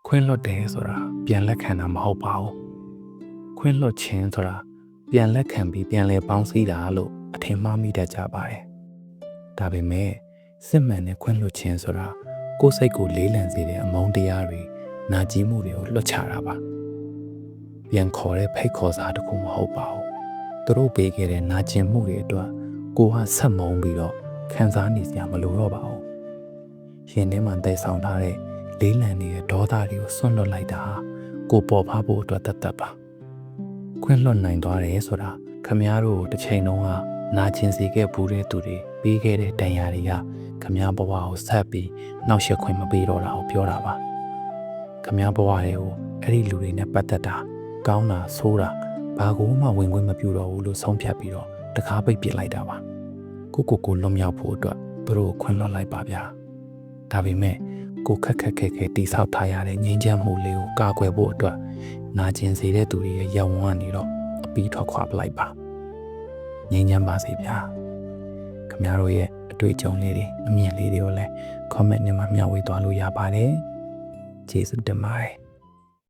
ခွင်းလွတ်တယ်ဆိုတာပြန်လက်ခံတာမဟုတ်ပါဘူးခွင်းလွတ်ခြင်းဆိုတာပြန်လက်ခံပြီးပြန်လဲပေါင်းစည်းတာလို့အထင်မှားမိတတ်ကြပါတယ်ဒါပေမဲ့စစ်မှန်တဲ့ခွင်းလွတ်ခြင်းဆိုတာကိုယ်စိတ်ကိုလေးလံစေတဲ့အမုန်းတရားတွေနာကျင်မှုတွေကိုလွတ်ချတာပါပြန်ခေါ်တဲ့ဖိတ်ခေါ်စာတစ်ခုမဟုတ်ပါဘူးသူတို့ပေးခဲ့တဲ့နာကျင်မှုတွေအတွက်ကိုကဆက်မုန်းပြီးတော့ခံစားနေစရာမလိုတော့ပါဘူးရင်ထဲမှာတိုက်ဆောင်ထားတဲ့လေးလံနေတဲ့ဒေါသတွေကိုစွန့်လွတ်လိုက်တာကိုပေါ်ဖဖို့အတွက်တတ်ပါခွင့်လွတ်နိုင်သွားတယ်ဆိုတာခမည်းတော်တစ်ချိန်လုံးကနာကျင်စေခဲ့ဘူးတဲ့သူတွေပြီးခဲ့တဲ့တန်ရာတွေကခမည်းဘဝကိုဆက်ပြီးနှောက်ယှက်ခွင့်မပေးတော့တာကိုပြောတာပါခမည်းဘဝတွေကိုအဲ့ဒီလူတွေနဲ့ပတ်သက်တာကောင်းတာဆိုးတာဘာကိုမှဝင်ခွင့်မပြုတော့ဘူးလို့ဆုံးဖြတ်ပြီးတော့တကားပိတ်ပစ်လိုက်တာပါကိုလွတ်မြောက်ဖို့အတွက်သူတို့ခွင့်လွတ်လိုက်ပါဗျာဒါပေမဲ့ကိုခက်ခဲတိဆောက်ထားရတဲ့ငြိမ်းချမ်းမှုလေးကိုကာကွယ်ဖို့အတွက်နာကျင်စေတဲ့သူတွေရဲ့ရောင်ဝန်းနေတော့အပီးထွက်ခွာပလိုက်ပါငြိမ်းချမ်းပါစေဗျာခင်ဗျားတို့ရဲ့အတွေ့အကြုံလေးတွေအမြင်လေးတွေကိုလည်း comment နဲ့မှမျှဝေသွားလို့ရပါတယ်ကျေးဇူးတင်ပါတယ်